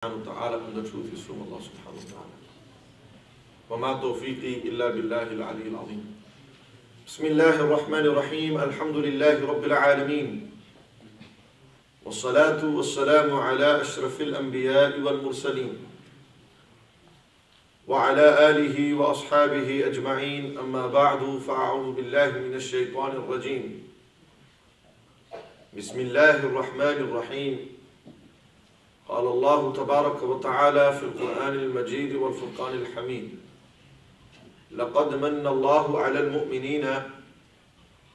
ta'ala, and the truth is from Allah subhanahu wa ta'ala. وَمَا تَوْفِيقِي إِلَّا بِاللَّهِ الْعَلِيِّ الْعَظِيمِ. بسم الله الرحمن الرحيم. الحمد لله رب العالمين. والصلاة والسلام على أشرف الأنبياء والمرسلين وعلى آله وأصحابه أجمعين. أما بعد فأعوذ بالله من الشيطان الرجيم. بسم الله الرحمن الرحيم. قال الله تبارك وتعالى في القرآن المجيد والفرقان الحميد: لقد من الله على المؤمنين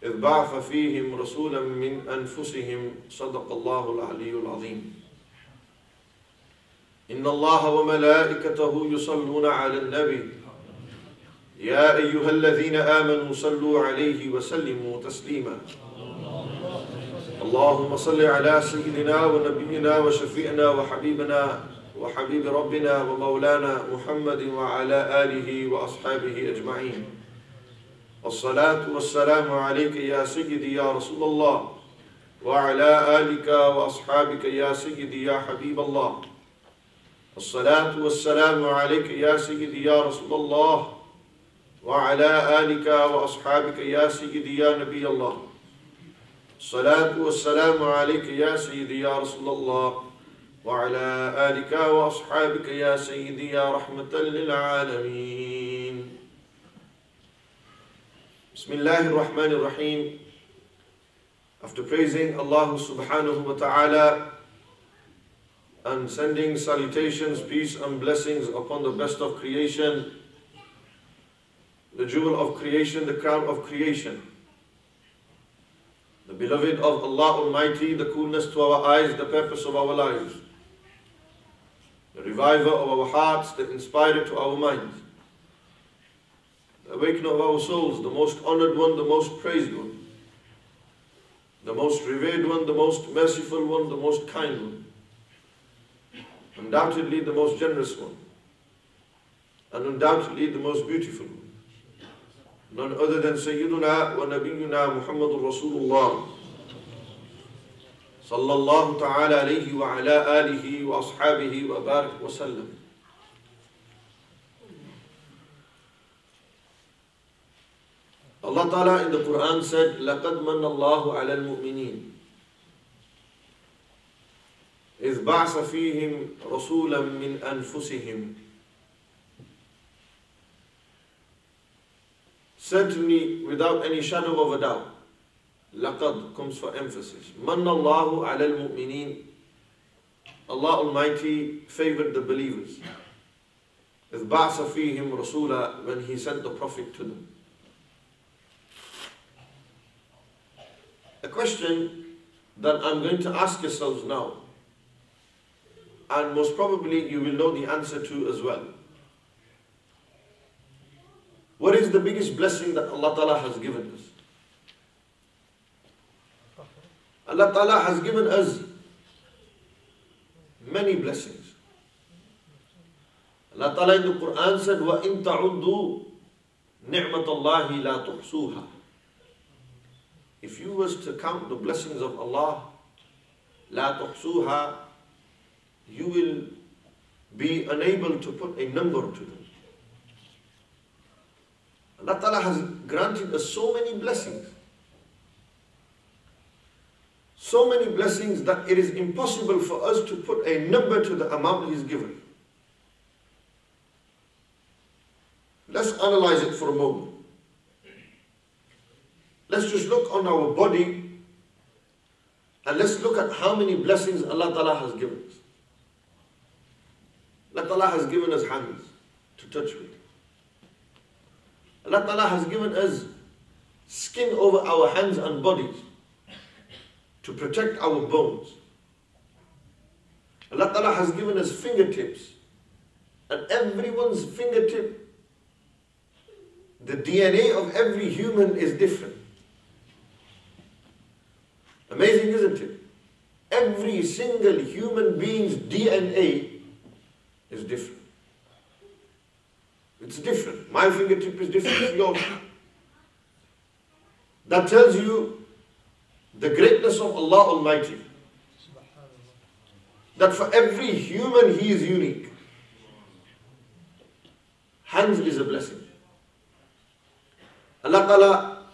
إذ بعث فيهم رسولا من أنفسهم صدق الله العلي العظيم. إن الله وملائكته يصلون على النبي يا أيها الذين آمنوا صلوا عليه وسلموا تسليما. اللهم صل على سيدنا ونبينا وشفيعنا وحبيبنا وحبيب ربنا ومولانا محمد وعلى آله وأصحابه أجمعين. والصلاة والسلام عليك يا سيدي يا رسول الله وعلى آلك وأصحابك يا سيدي يا حبيب الله. الصلاة والسلام عليك يا سيدي يا رسول الله وعلى آلك وأصحابك يا سيدي يا نبي الله. الصلاة والسلام عليك يا سيدي يا رسول الله وعلى آلك وأصحابك يا سيدي يا رحمة للعالمين. بسم الله الرحمن الرحيم. After praising Allah subhanahu wa ta'ala and sending salutations, peace and blessings upon the best of creation, the jewel of creation, the crown of creation, the beloved of Allah Almighty, the coolness to our eyes, the purpose of our lives, the reviver of our hearts, the inspirer to our minds, the awakener of our souls, the most honored one, the most praised one, the most revered one, the most merciful one, the most kind one, undoubtedly the most generous one, and undoubtedly the most beautiful one. None other than Sayyiduna wa Nabiyyuna Muhammadur Rasulullah sallallahu ta'ala alayhi wa ala alihi wa ashabihi wa barak wa sallam. Allah Ta'ala in the Quran said, لَقَدْ مَنَّ اللَّهُ عَلَى الْمُؤْمِنِينَ إِذْ بَعْثَ فِيهِمْ رَسُولًا مِّنْ أَنفُسِهِمْ. Certainly, without any shadow of a doubt, laqad comes for emphasis. Manna Allahu ala al-mu'mineen. Allah Almighty favored the believers. إِذْ بَعْثَ فِيهِمْ رَسُولًا, when He sent the Prophet to them. A question that I'm going to ask yourselves now, and most probably you will know the answer to as well. What is the biggest blessing that Allah Ta'ala has given us? Allah Ta'ala has given us many blessings. Allah Ta'ala in the Quran said, وَإِن تَعُدُّوا نِعْمَةَ اللَّهِ لَا تُحْصُوهَا. If you was to count the blessings of Allah, لَا تُحْصُوهَا, you will be unable to put a number to them. Allah Ta'ala has granted us so many blessings. So many blessings that it is impossible for us to put a number to the amount He's given. Let's analyze it for a moment. Let's just look on our body and let's look at how many blessings Allah Ta'ala has given us. Allah Ta'ala has given us hands to touch with. Allah Ta'ala has given us skin over our hands and bodies to protect our bones. Allah Ta'ala has given us fingertips, and everyone's fingertip, the DNA of every human is different. Amazing, isn't it? Every single human being's DNA is different. It's different. My fingertip is different from yours. That tells you the greatness of Allah Almighty. that for every human he is unique. Hands is a blessing. Allah Ta'ala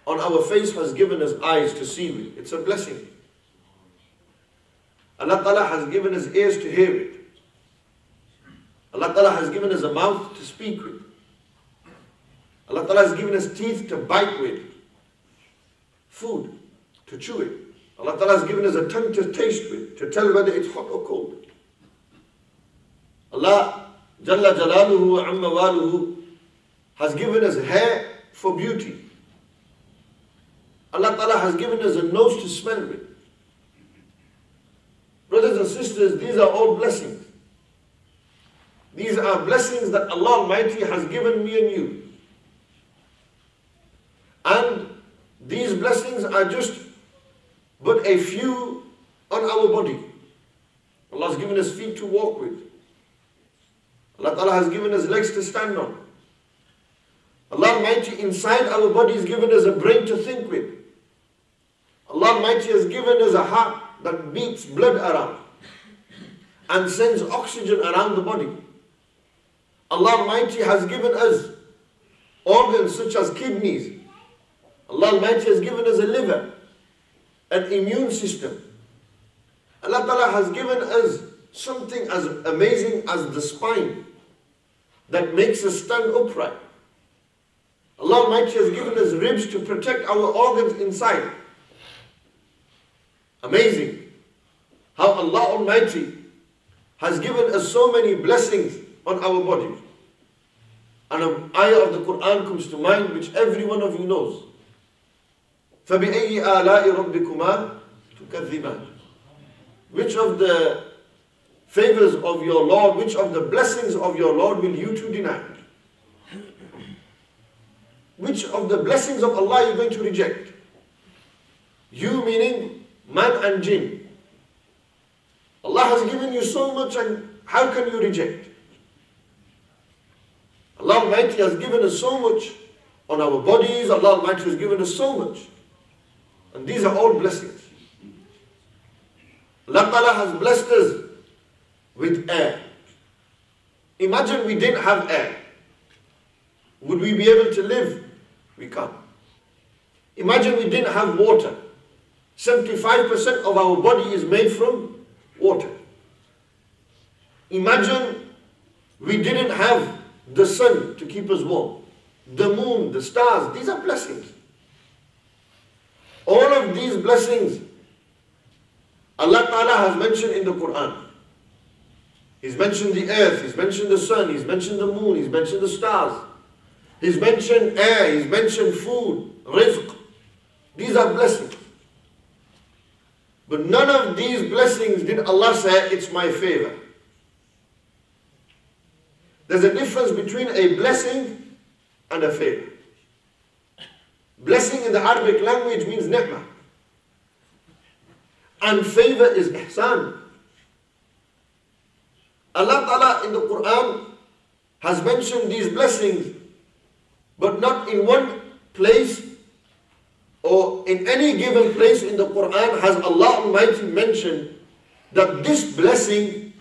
on our face has given us eyes to see with. It's a blessing. Allah Ta'ala has given us ears to hear with. Allah Ta'ala has given us a mouth to speak with. Allah Ta'ala has given us teeth to bite with. Food to chew it. Allah Ta'ala has given us a tongue to taste with, to tell whether it's hot or cold. Allah Jalla Jalaluhu wa Amma Waluhu has given us hair for beauty. Allah Ta'ala has given us a nose to smell with. Brothers and sisters, these are all blessings. These are blessings that Allah Almighty has given me and you. And these blessings are just but a few on our body. Allah has given us feet to walk with. Allah Ta'ala has given us legs to stand on. Allah Almighty inside our body has given us a brain to think with. Allah Almighty has given us a heart that beats blood around and sends oxygen around the body. Allah Almighty has given us organs such as kidneys. Allah Almighty has given us a liver, an immune system. Allah Ta'ala has given us something as amazing as the spine that makes us stand upright. Allah Almighty has given us ribs to protect our organs inside. Amazing how Allah Almighty has given us so many blessings on our body. And an ayah of the Quran comes to mind which every one of you knows. فَبِأَيِّ آلَاءِ رَبِّكُمَا تُكَذِّبَانِ. Which of the favors of your Lord, which of the blessings of your Lord will you two deny? Which of the blessings of Allah are you going to reject? You meaning man and jinn. Allah has given you so much, and how can you reject? Allah Almighty has given us so much on our bodies. Allah Almighty has given us so much. And these are all blessings. Allah Ta'ala has blessed us with air. Imagine we didn't have air. Would we be able to live? We can't. Imagine we didn't have water. 75% of our body is made from water. Imagine we didn't have the sun to keep us warm. The moon, the stars, these are blessings. All of these blessings Allah Ta'ala has mentioned in the Quran. He's mentioned the earth, He's mentioned the sun, He's mentioned the moon, He's mentioned the stars. He's mentioned air, He's mentioned food, rizq. These are blessings. But none of these blessings did Allah say, it's my favor. There's a difference between a blessing and a favor. Blessing in the Arabic language means ni'mah. And favor is ihsan. Allah Ta'ala in the Quran has mentioned these blessings, but not in one place or in any given place in the Quran has Allah Almighty mentioned that this blessing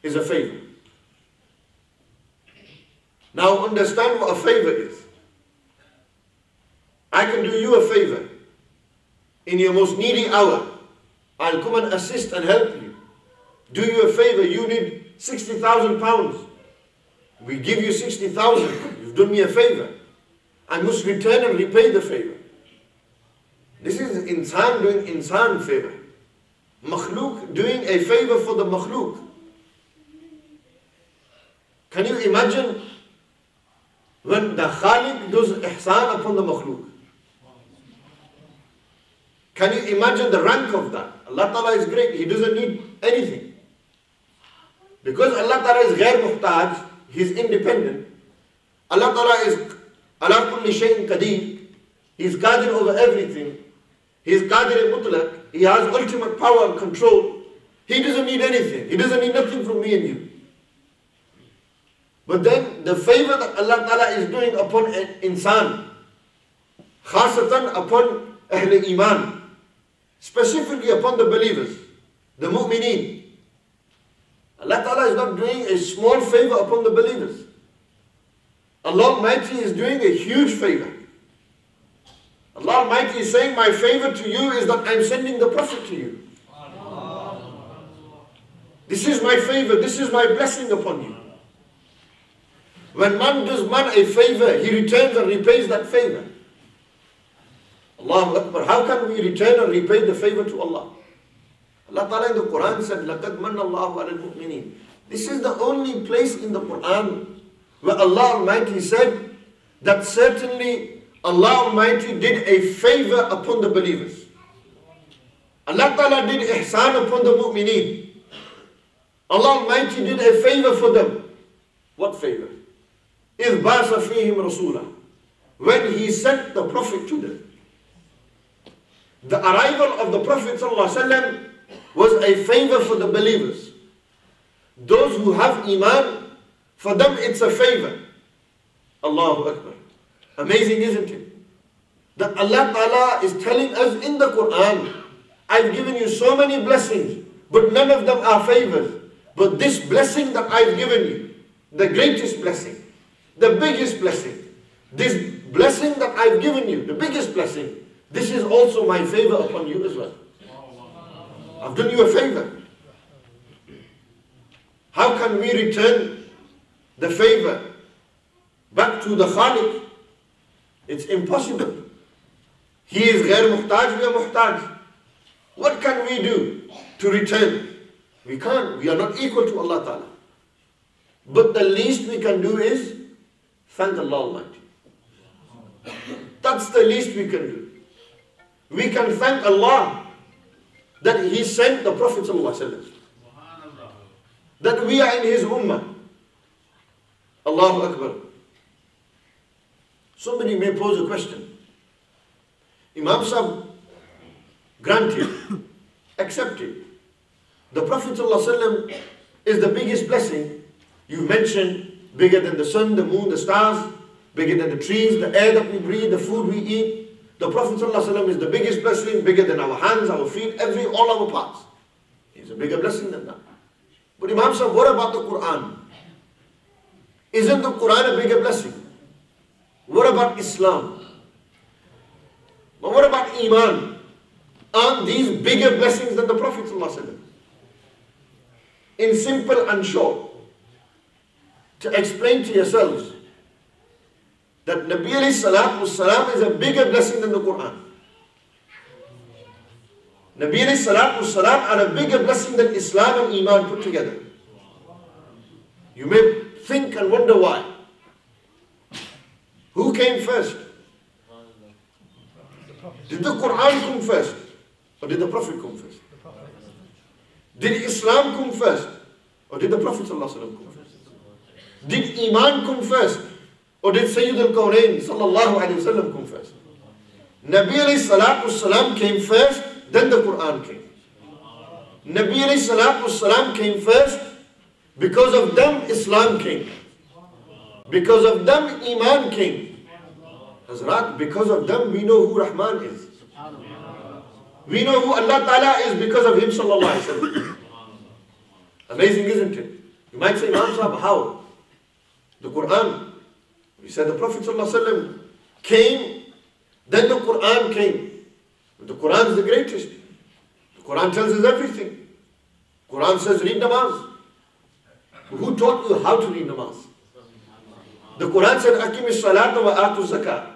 is a favor. Now understand what a favor is. I can do you a favor. In your most needy hour, I'll come and assist and help you. Do you a favor, you need 60,000 pounds. We give you 60,000, you've done me a favor. I must return and repay the favor. This is insan doing insan favor. Makhluk doing a favor for the makhluk. Can you imagine when the Khaliq does ihsan upon the makhluk? Can you imagine the rank of that? Allah Ta'ala is great, He doesn't need anything. Because Allah Ta'ala is ghair muhtaj, He is independent. Allah Ta'ala is ala kulli shay'in qadir. He is qadir over everything. He is qadir mutlaq. He has ultimate power and control. He doesn't need anything. He doesn't need nothing from me and you. But then the favor that Allah Ta'ala is doing upon an insan, khasatan upon Ahl Iman, specifically upon the believers, the mu'mineen, Allah Ta'ala is not doing a small favor upon the believers. Allah Almighty is doing a huge favor. Allah Almighty is saying, my favor to you is that I'm sending the Prophet to you. This is my favor, this is my blessing upon you. When man does man a favor, he returns and repays that favor. Allahu Akbar. How can we return and repay the favor to Allah? Allah Ta'ala in the Quran said, لَقَدْ مَنَّ اللَّهُ عَلَى الْمُؤْمِنِينَ. This is the only place in the Quran where Allah Almighty said that certainly Allah Almighty did a favor upon the believers. Allah Ta'ala did ihsan upon the mu'mineen. Allah Almighty did a favor for them. What favor? إِذْ بَاسَ فِيهِمْ رَسُولًا. When He sent the Prophet to them. The arrival of the Prophet ﷺ was a favor for the believers. Those who have Iman, for them it's a favor. Allahu Akbar. Amazing, isn't it? That Allah Ta'ala is telling us in the Quran, I've given you so many blessings, but none of them are favors. But this blessing that I've given you, the greatest blessing, the biggest blessing, this blessing that I've given you, the biggest blessing, this is also my favor upon you as well. I've done you a favor. How can we return the favor back to the Khaliq? It's impossible. He is ghair muhtaj, we are muhtaj. What can we do to return? We can't. We are not equal to Allah Ta'ala. But the least we can do is thank Allah Almighty. That's the least we can do. We can thank Allah that He sent the Prophet ﷺ. That we are in His ummah. Allahu Akbar. Somebody may pose a question. Imam Sahib granted, accepted. The Prophet ﷺ is the biggest blessing. You mentioned bigger than the sun, the moon, the stars, bigger than the trees, the air that we breathe, the food we eat. The Prophet ﷺ is the biggest blessing, bigger than our hands, our feet, all our parts. He's a bigger blessing than that. But Imam Sahib, what about the Quran? Isn't the Quran a bigger blessing? What about Islam? But what about Iman? Aren't these bigger blessings than the Prophet ﷺ? In simple and short, to explain to yourselves that Nabi alayhi salatu wassalam is a bigger blessing than the Quran. Nabi alayhi salatu wassalam are a bigger blessing than Islam and Iman put together. You may think and wonder why. Who came first? Did the Quran come first? Or did the Prophet come first? Did Islam come first? Or did the Prophet ﷺ come first? Did Iman come first? Or did Sayyid al-Kawnayn sallallahu alayhi wa sallam come first? Nabi alayhi salatu wasalam came first, then the Quran came. Nabi alayhi salatu wasalam came first, because of them Islam came. Because of them Iman came. Hazrat, because of them we know who Rahman is. We know who Allah Ta'ala is because of him sallallahu alayhi wa sallam. Amazing, isn't it? You might say, Imam Sahib, how? The Quran. We said the Prophet ﷺ came, then the Quran came. But the Quran is the greatest. The Quran tells us everything. The Quran says read namaz. Who taught you how to read namaz? The Quran said, Akimis salata wa atu zakah.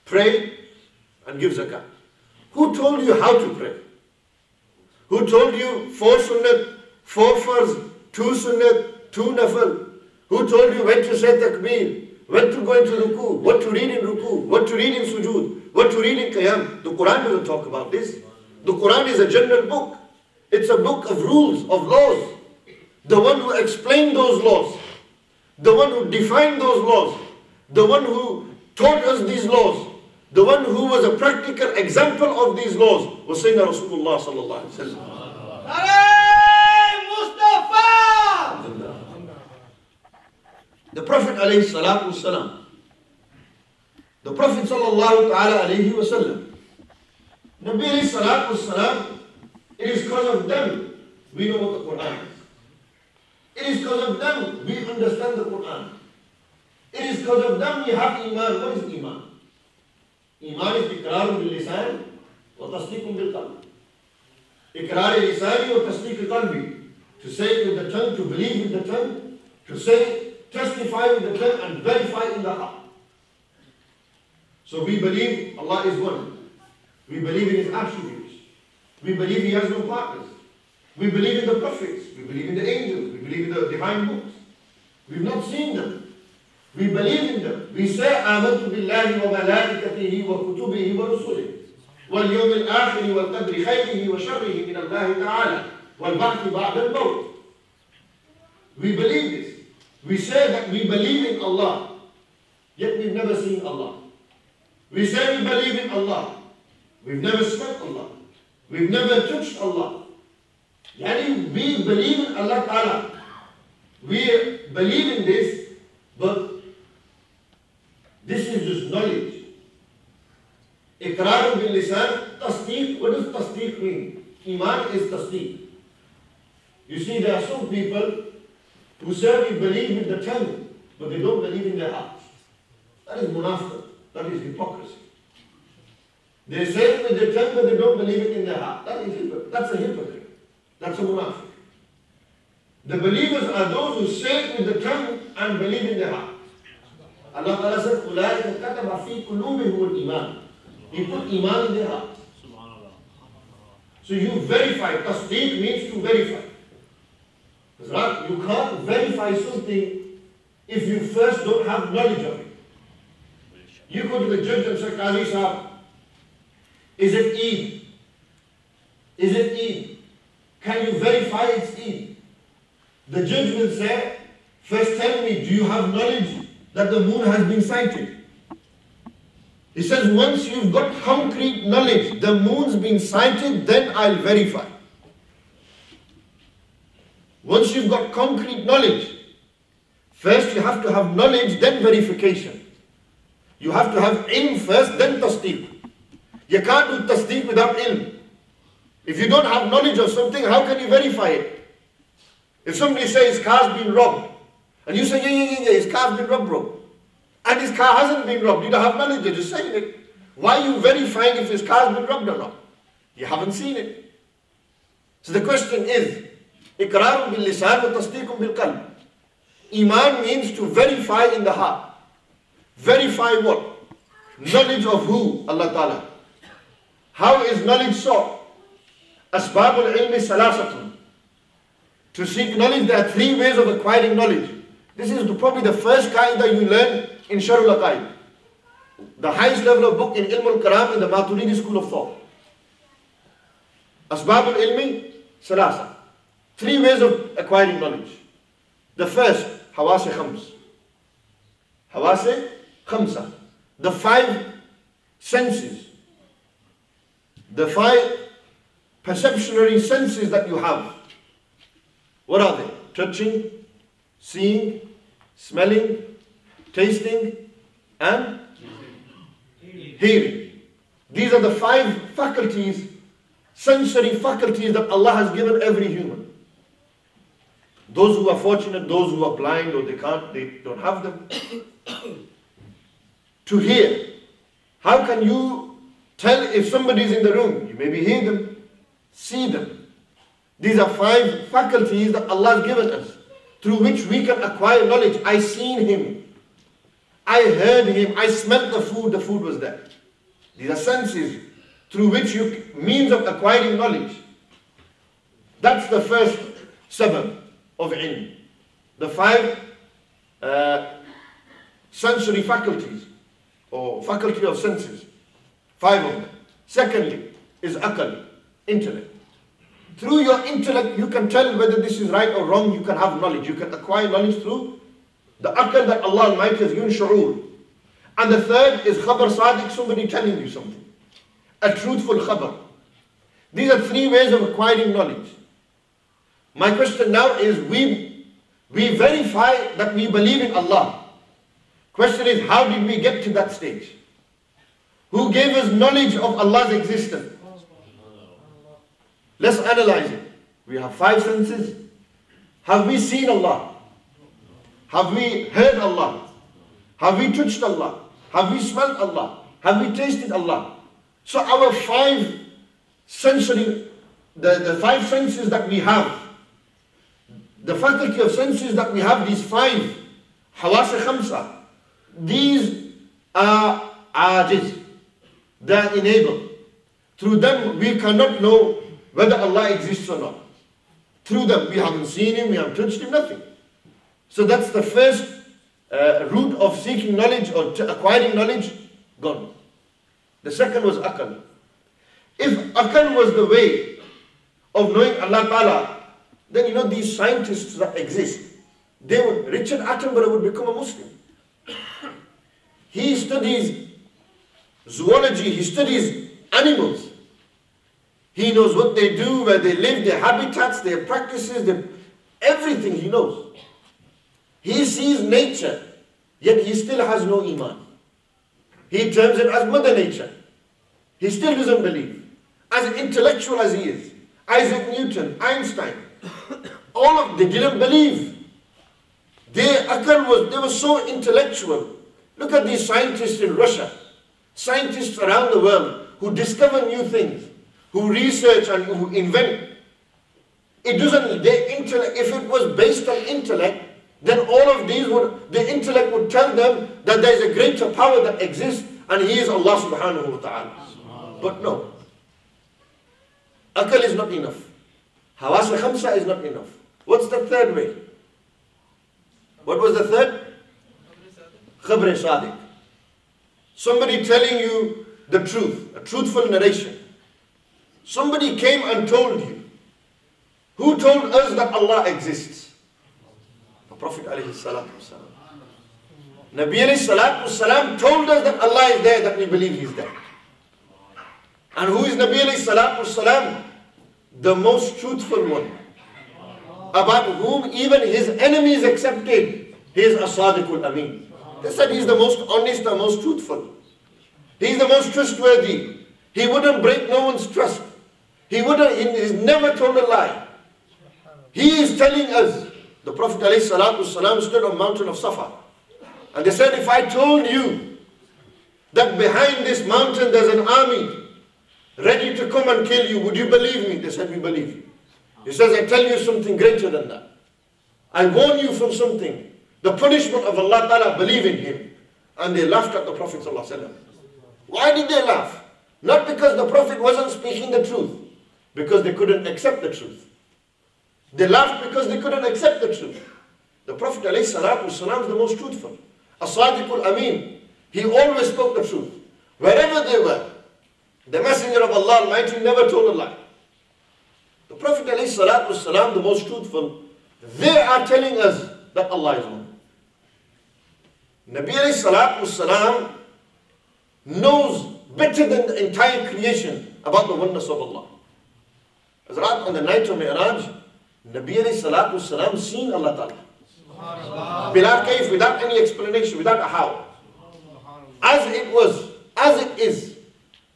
Pray and give zakah. Who told you how to pray? Who told you 4 sunnat, 4 farz, 2 sunnat, 2 nafal? Who told you when to say takbir? When to go into ruku, what to read in ruku, what to read in sujood, what to read in qiyam. The Quran doesn't talk about this. The Quran is a general book. It's a book of rules, of laws. The one who explained those laws, the one who defined those laws, the one who taught us these laws, the one who was a practical example of these laws was Sayyidina Rasulullah sallallahu alaihi wasallam. The Prophet alayhi salatu wasalam, the Prophet sallallahu ta'ala alayhi wasallam, Nabi alayhi salatu wasalam, it is because of them we know what the Quran is. It is because of them we understand the Quran. It is because of them we have Iman. What is Iman? Iman is Iqrar bil-lisan wa tasdeeq bil-qalb. Iqrar lisani wa tasdeeq qalbi. To say it with the tongue, to believe with the tongue, to say, testify with the tongue and verify in the heart. So we believe Allah is one. We believe in His attributes. We believe He has no partners. We believe in the prophets. We believe in the angels. We believe in the divine books. We've not seen them. We believe in them. We say, آمنت بالله وملائكته وكتبه ورسله واليوم الآخر والقدر خيره وشره من الله تعالى والبعث بعد الموت. We believe this. We say that we believe in Allah, yet we've never seen Allah. We say we believe in Allah. We've never smelt Allah. We've never touched Allah. Yani we believe in Allah Ta'ala. We believe in this, but this is just knowledge. Iqrar bil lisan, tasdeeq. What does tasdeeq mean? Iman is tasdeeq. You see, there are some people who say we believe with the tongue, but they don't believe in their hearts. That is munafiq. That is hypocrisy. They say it with their tongue, but they don't believe it in their heart. That's a hypocrite. That's a munafiq. The believers are those who say it with the tongue and believe in their heart. Allah Ta'ala said, أُولَٰئِكَ كَتَبَ فِي قُلُوبِهِمُ الْإِيمَانِ. He put Iman in their heart. So you verify. Tasdeeq means to verify. Right? You can't verify something if you first don't have knowledge of it. You go to the judge and say, Qazi Sahab, is it Eid? Is it Eid? Can you verify it's Eid? The judge will say, first tell me, do you have knowledge that the moon has been sighted? He says, once you've got concrete knowledge, the moon's been sighted, then I'll verify. Once you've got concrete knowledge, first you have to have knowledge, then verification. You have to have ilm first, then tasdeeq. You can't do tasdeeq without ilm. If you don't have knowledge of something, how can you verify it? If somebody says his car's been robbed, and you say, yeah, his car's been robbed, bro. And his car hasn't been robbed, you don't have knowledge, you're just saying it. Why are you verifying if his car's been robbed or not? You haven't seen it. So the question is, Iqrar bil lisan wa tasdeeq bil qalb. Iman means to verify in the heart. Verify what? Knowledge of who? Allah Ta'ala. How is knowledge sought? Asbabul ilmi salasatun. To seek knowledge, there are 3 ways of acquiring knowledge. This is probably the first qaida you learn in Sharul Aqaid. The highest level of book in Ilm al-Karam in the Maturidi school of thought. Asbabul ilmi salasa. 3 ways of acquiring knowledge. The first, hawase khams. Hawase khamsa. The 5 senses. The 5 perceptionary senses that you have. What are they? Touching, seeing, smelling, tasting, and hearing. These are the 5 faculties, sensory faculties that Allah has given every human. Those who are fortunate, those who are blind or they don't have them. To hear. How can you tell if somebody is in the room? You maybe hear them, see them. These are 5 faculties that Allah has given us, through which we can acquire knowledge. I seen him. I heard him. I smelled the food was there. These are senses through which means of acquiring knowledge. That's the first sabab of ilm. The 5 sensory faculties, or faculty of senses. 5 of them. Secondly is aql, intellect. Through your intellect, you can tell whether this is right or wrong. You can have knowledge. You can acquire knowledge through the aql that Allah Almighty has given, shu'ur. And the third is khabar sadiq, somebody telling you something. A truthful khabar. These are 3 ways of acquiring knowledge. My question now is, we verify that we believe in Allah. Question is, how did we get to that stage? Who gave us knowledge of Allah's existence? Let's analyze it. We have 5 senses. Have we seen Allah? Have we heard Allah? Have we touched Allah? Have we smelled Allah? Have we tasted Allah? So our five sensory, the five senses that we have, the faculty of senses that we have, these five, hawas khamsa, these are ajiz. They are enabled. Through them we cannot know whether Allah exists or not. Through them we haven't seen Him, we haven't touched Him, nothing. So that's the first route of seeking knowledge or acquiring knowledge, gone. The second was akal. If akal was the way of knowing Allah Ta'ala, then you know these scientists that exist, Richard Attenborough would become a Muslim. He studies zoology, he studies animals. He knows what they do, where they live, their habitats, their practices, everything he knows. He sees nature, yet he still has no Iman. He terms it as Mother Nature. He still doesn't believe. As intellectual as he is, Isaac Newton, Einstein, they didn't believe. Their akal they were so intellectual. Look at these scientists in Russia, scientists around the world who discover new things, who research and who invent. It doesn't, if it was based on intellect, then all of these the intellect would tell them that there is a greater power that exists and He is Allah subhanahu wa ta'ala. But no. Akal is not enough. Hawas khamsa is not enough. What's the third way? What was the third? Khabr sadiq. Somebody telling you the truth, a truthful narration. Somebody came and told you. Who told us that Allah exists? The Prophet alayhi salatu wasalam. Nabi alayhi salatu wasalam told us that Allah is there, that we believe He's there. And who is Nabi alayhi salatu wasalam? The most truthful one. About whom even His enemies accepted. He is as-sadiqul amin. They said He's the most honest and most truthful. He's the most trustworthy. He wouldn't break no one's trust. He's never told a lie. He is telling us, the Prophet ﷺ stood on the mountain of Safa. And they said, if I told you that behind this mountain there's an army ready to come and kill you, would you believe me? They said, we believe you. He says, I tell you something greater than that. I warn you from something. The punishment of Allah Ta'ala, believe in Him. And they laughed at the Prophet ﷺ. Why did they laugh? Not because the Prophet wasn't speaking the truth. Because they couldn't accept the truth. They laughed because they couldn't accept the truth. The Prophet ﷺ is the most truthful. As-sadiqul amin. He always spoke the truth. Wherever they were, the Messenger of Allah Almighty never told a lie. The Prophet ﷺ, the most truthful, they are telling us that Allah is one. Nabi ﷺ knows better than the entire creation about the oneness of Allah. As on the night of Mi'raj, Nabi ﷺ seen Allah Ta'ala. Bila kayf, without any explanation, without a how. As it is,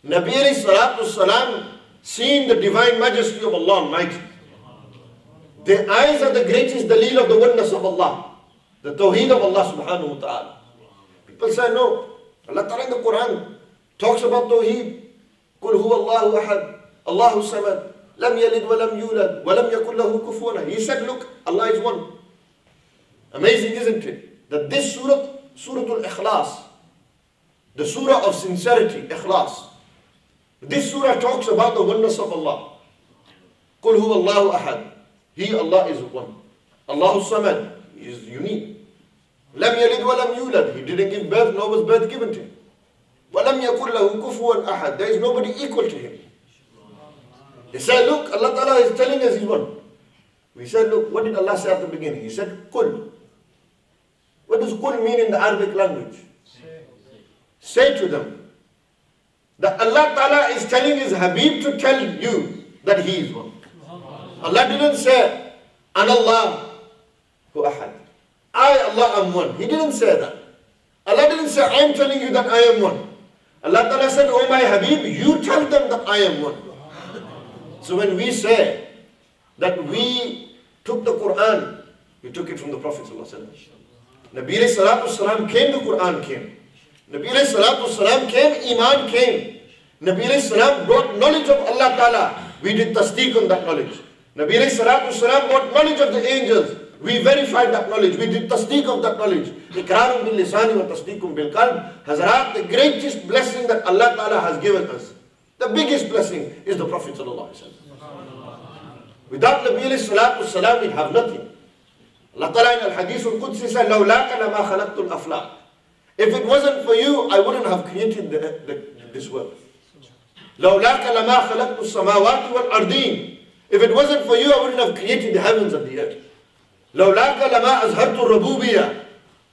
Nabi ﷺ seen the divine majesty of Allah Almighty. The eyes are the greatest dalil of the oneness of Allah. The tawheed of Allah subhanahu wa ta'ala. People say, no, Allah Ta'ala in the Quran talks about tawheed. Qul huwa Allahu ahad, Allahu samad, lam yalid wa lam yulad, wa lam yakul lahu kufuwan ahad. He said, look, Allah is one. Amazing, isn't it? That this surah, Suratul Ikhlas, the surah of sincerity, Ikhlas, this surah talks about the oneness of Allah. Qul huwa Allahu ahad. He, Allah, is one. Allahu samad, He is unique. Lam yalid wa lam yulad. He didn't give birth, nor was birth given to Him. Wa lam yakul lahu kufuwan ahad. There is nobody equal to Him. They say, look, Allah Ta'ala is telling us He's one. We said, look, what did Allah say at the beginning? He said, Qul. What does Qul mean in the Arabic language? Say to them that Allah Ta'ala is telling His Habib to tell you that He is one. Allah didn't say, Anallahu ahad. I, Allah, am one. He didn't say that. Allah didn't say, I am telling you that I am one. Allah Ta'ala said, oh my Habib, you tell them that I am one. So when we say that we took the Quran We took it from the Prophet ﷺ. Nabi alayhi salatu wasalam came, the Quran came. Nabi alayhi salatu wasalam came, Iman came. Nabi alayhi salam brought knowledge of Allah Ta'ala. We did tasdeeq on that knowledge. Nabi alayhi salatu wasalam brought knowledge of the angels. We verified that knowledge. We did tasdeeq of that knowledge. Iqrarun bil lisani wa tasdeequn bil qalb. Hazrat, the greatest blessing that Allah Ta'ala has given us, the biggest blessing, is the Prophet sallallahu alaihi wasallam. Without Nabi alayhi salatu wasalam, we'd have nothing. Allah Ta'ala in al-Hadith al-Qudsi said, لَوْلَاكَ لَمَا خَلَقْتُ الْأَفْلَاقِ. If it wasn't for you, I wouldn't have created this world. لَوْلَاكَ لَمَا خَلَقْتُ السَّمَاوَاتِ وَالْأَرْضِينَ. If it wasn't for you, I wouldn't have created the heavens and the earth. لَوْلَاكَ لَمَا أَزْهَرْتُ الرَّبُوبِيَّةِ.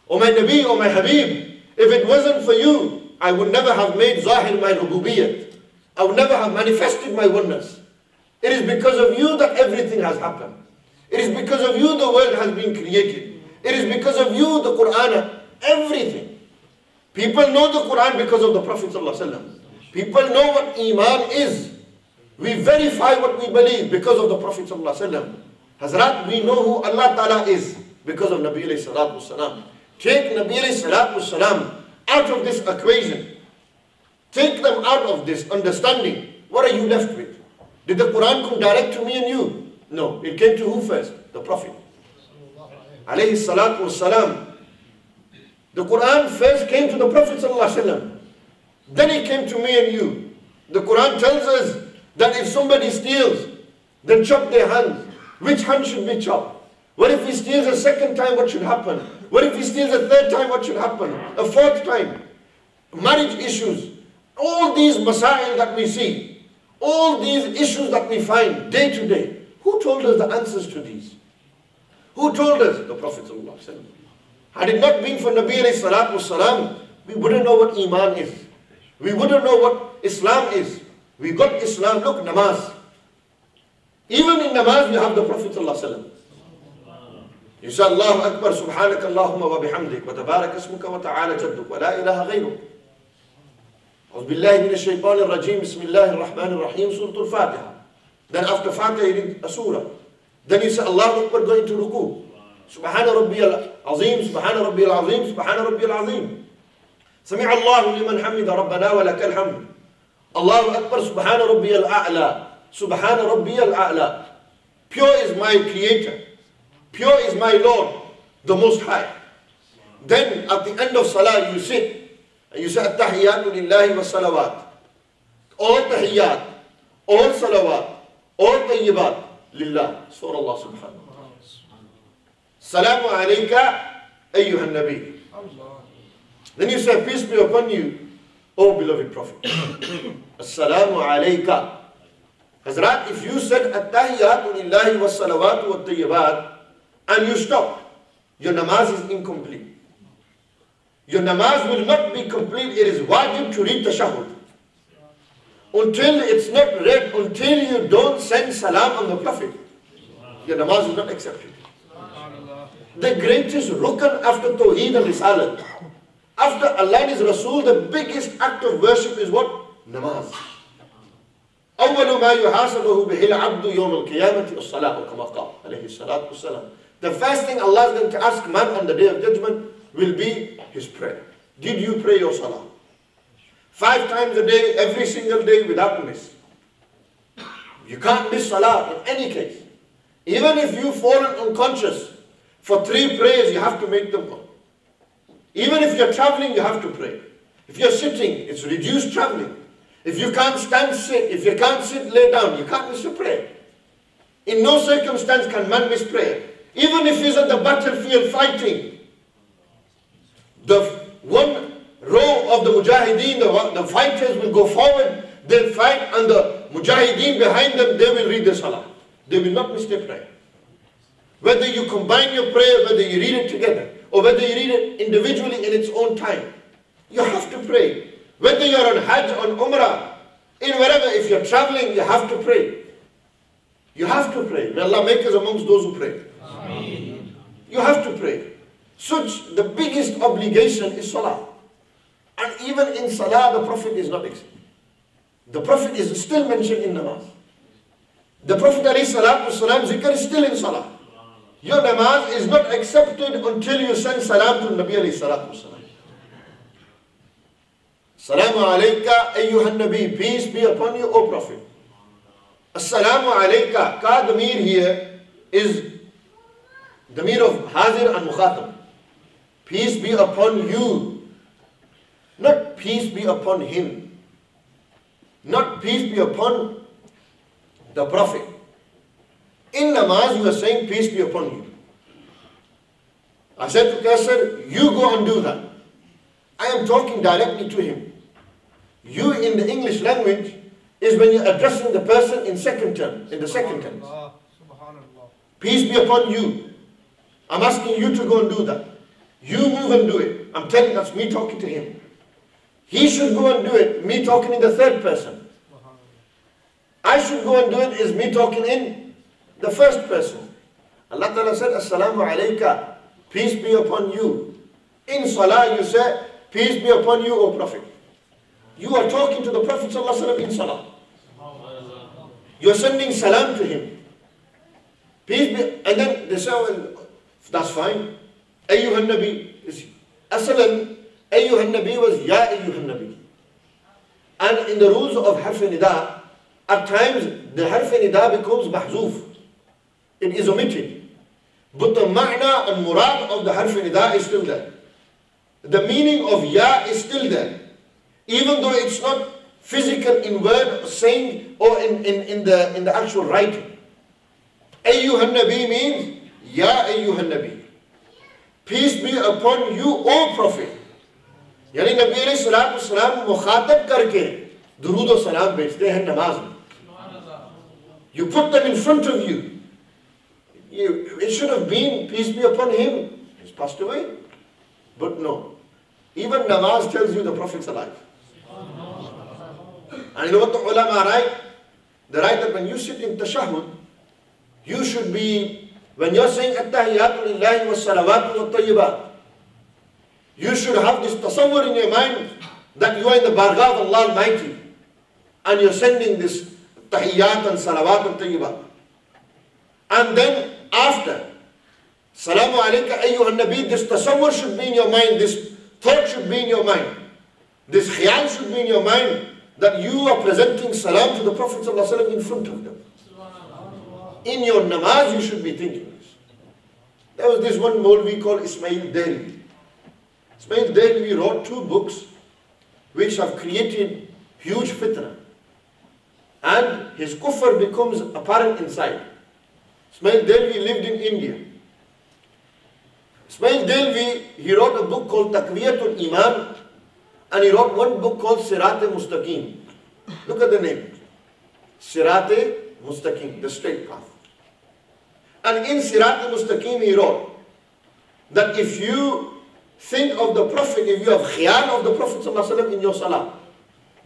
O my Nabi, O my Habib, if it wasn't for you, I would never have made zahir my rububiyyat. I would never have manifested my oneness. It is because of you that everything has happened. It is because of you the world has been created. It is because of you the Quran, everything. People know the Quran because of the Prophet ﷺ. People know what Iman is. We verify what we believe because of the Prophet ﷺ. Hazrat, we know who Allah Ta'ala is because of Nabi alayhi salatu wasalam. Take Nabi alayhi salatu wasalam out of this equation. Take them out of this understanding. What are you left with? Did the Quran come direct to me and you? No. It came to who first? The Prophet alayhi salatu wasalam. The Quran first came to the Prophet sallallahu alaihi wasallam. Then it came to me and you. The Quran tells us that if somebody steals, then chop their hands. Which hand should be chopped? What if he steals a second time? What should happen? What if he steals a third time? What should happen? A fourth time? Marriage issues. All these masail that we see, all these issues that we find day to day, who told us the answers to these? Who told us? The Prophet ﷺ. Had it not been for Nabi alayhi salatu wasalam, we wouldn't know what Iman is. We wouldn't know what Islam is. We got Islam, look, namaz. Even in namaz, we have the Prophet ﷺ. You say, Allahu Akbar, Subhanak Allahumma wa bihamdik, wa tabarak ismuka wa ta'ala jadduk, wa la ilaha ghayruk. A'udhu billahi minash shaytanir rajim, bismillahir rahmanir rahim, Surah Al-Fatiha. Then after Fatiha, you read a surah. Then you say, Allahu Akbar, go into ruku. Subhana rabbiyal azim, Subhana rabbiyal azim, Subhana rabbiyal azim. Sami'a Allahu liman hamida rabbana wa lakal hamd. Allahu Akbar, Subhana rabbiyal a'la, Subhana rabbiyal a'la. Pure is my Creator. Pure is my Lord, the Most High. Then at the end of Salah, you sit and you say, At-tahiyyatu lillahi wa salawat. All tahiyyat, all salawat, all tayyibat lillah. Surah Allah subhanahu wa ta'ala. Salamu alayka ayyuhan nabi. Then you say, peace be upon you, O beloved Prophet. Assalamu alayka. Hazrat, if you said At-tahiyyatu lillahi wa salawatu wa tayyibat and you stop, your namaz is incomplete. Your namaz will not be complete. It is wajib to read tashahhud. Until it's not read, until you don't send salam on the Prophet, your namaz is not accepted. The greatest rukn after Tawheed and Risalat, after Allah and His Rasul, the biggest act of worship is what? Namaz. أول ما يحاسبه به العبد يوم القيامة الصلاة كما قال عليه الصلاة والسلام. The first thing Allah is going to ask man on the day of judgment will be his prayer. Did you pray your salah? 5 times a day, every single day without miss. You can't miss salah in any case. Even if you've fallen unconscious, for 3 prayers you have to make them up. Even if you're traveling, you have to pray. If you're sitting, it's reduced traveling. If you can't stand, sit. If you can't sit, lay down. You can't miss a prayer. In no circumstance can man miss prayer. Even if he's on the battlefield fighting, the one row of the mujahideen, the fighters will go forward, they'll fight, and the mujahideen behind them, they will read the salah. They will not miss their prayer. Whether you combine your prayer, whether you read it together, or whether you read it individually in its own time, you have to pray. Whether you're on Hajj, on Umrah, in wherever, if you're traveling, you have to pray. You have to pray. May Allah make us amongst those who pray. Ameen. You have to pray. Such, the biggest obligation is salah. And even in salah, the Prophet is not accepted. The Prophet is still mentioned in namaz. The Prophet ﷺ zikr is still in salah. Your namaz is not accepted until you send salam to Nabi alayhi salatu wasalam. Assalamu alayka ayyuhan Nabi, peace be upon you, O Prophet. Assalamu alayka, ka damir here is damir of Hazir and Mukhatab. Peace be upon you, not peace be upon him, not peace be upon the Prophet. In namaz you are saying peace be upon you. I said to Kaisar, you go and do that. I am talking directly to him. You in the English language is when you're addressing the person in second term, in the second tense. Peace be upon you. I'm asking you to go and do that. You move and do it. I'm telling that's me talking to him. He should go and do it, me talking in the third person. I should go and do it is me talking in the first person. Allah Ta'ala said, Assalamu alayka, peace be upon you. In salah you say, peace be upon you, O Prophet. You are talking to the Prophet ﷺ in salah. You are sending salam to him. Peace be, and then they say, well, that's fine. Ayyuhan Nabi. Asalan, Ayyuhan Nabi was Ya Ayyuhan Nabi. And in the rules of Harf Nida, at times the Harf Nida becomes mahzuf. It is omitted. But the ma'na and murad of the Harf Nida is still there. The meaning of Ya is still there. Even though it's not physical in word, saying, or in the actual writing. Ayyuhan Nabi means, Ya Ayyuhan Nabi. Peace be upon you, O Prophet. Yani Nabi alayhi salatu wasalam mukhatab karke durood o salam bhejte hain namaz mein. You put them in front of you. It should have been, peace be upon him. He's passed away. But no. Even namaz tells you the Prophet's alive. And you know what the ulama write? They write that when you sit in tashahhud, you should be, when you're saying at-tahiyyatu lillahi wa salawatu wa tayyibat, you should have this tasawwur in your mind that you are in the bargah of Allah Almighty and you're sending this tahiyyat and salawat and tayyibat. And then after, Salamu alayka ayyuhan Nabi, this tasawwur should be in your mind, this thought should be in your mind, this khiyal should be in your mind, that you are presenting salam to the Prophet ﷺ in front of them. In your namaz you should be thinking this. There was this one Maulvi called Ismail Delvi. Ismail Delvi wrote 2 books which have created huge fitna. And his kufr becomes apparent inside. Ismail Delvi lived in India. Ismail Delvi, he wrote a book called Taqwiyatul Iman, and he wrote one book called Sirat-e Mustaqim. Look at the name. Sirat-e Mustaqim, the straight path. And in Sirat-e Mustaqim he wrote that if you think of the Prophet, if you have khiyal of the Prophet ﷺ in your salah,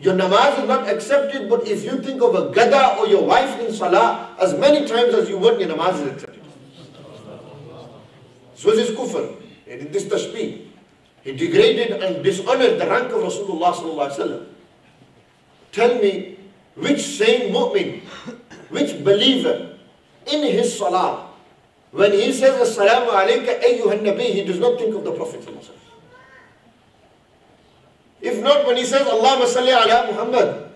your namaz is not accepted, but if you think of a gada or your wife in salah, as many times as you want, your namaz is accepted. This was his kufr. He did this tashbih. He degraded and dishonored the rank of Rasulullah sallallahu alaihi wasallam. Tell me, which sane mu'min, which believer in his salah, when he says Assalamu alayka ayyuhan Nabi, he does not think of the Prophet sallallahu alaihi wasallam. If not, when he says Allahumma salli ala Muhammad,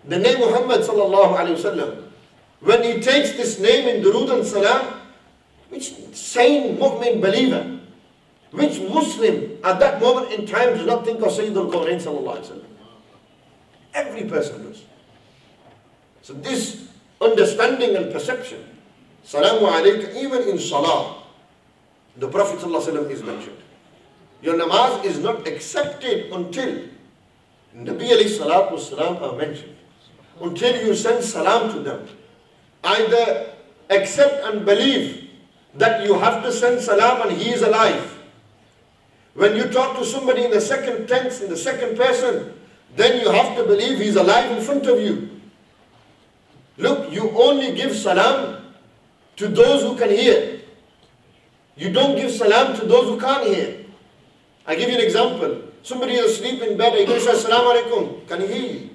the name Muhammad sallallahu alaihi wasallam, when he takes this name in durood and salam, which sane mu'min believer, which Muslim at that moment in time does not think of Sayyidul Qawnain sallallahu alaihi wasallam? Every person does. So this understanding and perception, Salamu alayka, even in salah, the Prophet sallallahu alaihi wasallam is mentioned. Your namaz is not accepted until Nabi alayhi salatu wasalam are mentioned. Until you send salam to them. Either accept and believe that you have to send salam and he is alive. When you talk to somebody in the second tense, in the second person, then you have to believe he's alive in front of you. Look, you only give salam to those who can hear. You don't give salam to those who can't hear. I give you an example. Somebody is asleep in bed, he says, Assalamu alaikum. Can he hear you?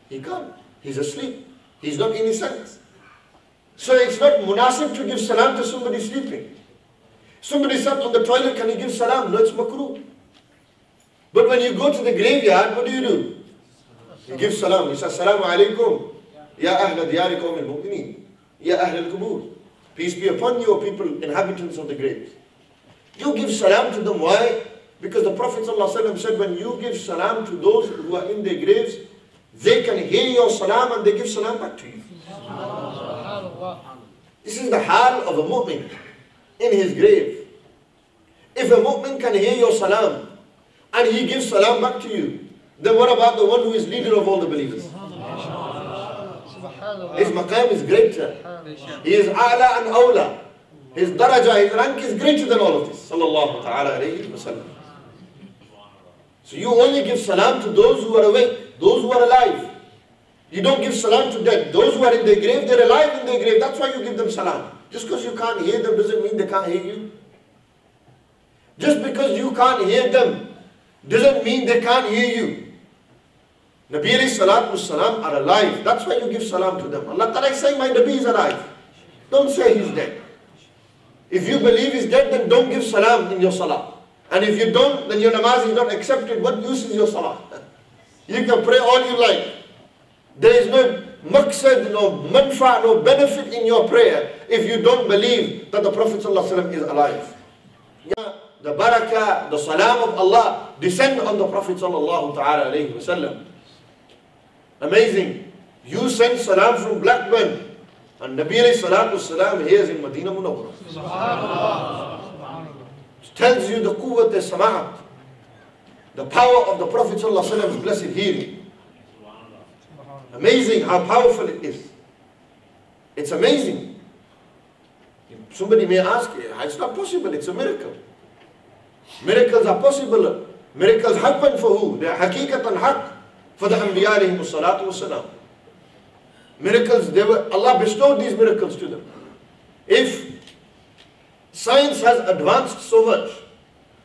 He can't. He's asleep. He's not in his sense. So it's not munasib to give salam to somebody sleeping. Somebody sat on the toilet, can you give salam? No, it's makruh. But when you go to the graveyard, what do? You give salam. You say, Assalamu alaikum. Ya ahla diyari qawm al-mu'mineen. Ya ahla al-qubur. Peace be upon you, people, inhabitants of the graves. You give salam to them. Why? Because the Prophet ﷺ said, when you give salam to those who are in their graves, they can hear your salam and they give salam back to you. This is the hal of a mu'min in his grave. If a mu'min can hear your salam and he gives salam back to you, then what about the one who is leader of all the believers? His maqam is greater. He is a'la and awla. His daraja, his rank is greater than all of this. Sallallahu ta'ala alayhi wa sallam. So you only give salam to those who are awake, those who are alive. You don't give salam to dead. Those who are in their grave, they're alive in their grave. That's why you give them salam. Just because you can't hear them doesn't mean they can't hear you. Just because you can't hear them doesn't mean they can't hear you. Nabi alayhi salatu salam are alive. That's why you give salam to them. Allah Ta'ala is saying, my Nabi is alive. Don't say he's dead. If you believe he's dead, then don't give salam in your salah. And if you don't, then your namaz is not accepted. What use is your salah? You can pray all you like. There is no maqsad, no manfa, no benefit in your prayer if you don't believe that the Prophet ﷺ is alive. Yeah, the barakah, the salam of Allah descend on the Prophet ﷺ. Amazing. You send salam from Blackburn and Nabi alayhi salatu salam hears in Madina Munawwara. It tells you the quwwat al-sama'at, the power of the Prophet ﷺ's blessed hearing. Amazing how powerful it is. It's amazing. Somebody may ask, it's not possible, it's a miracle. Miracles are possible. Miracles happen for who? They are haqiqatan haqq for the Anbiya alayhimu salatu wasalam. Miracles, Allah bestowed these miracles to them. If science has advanced so much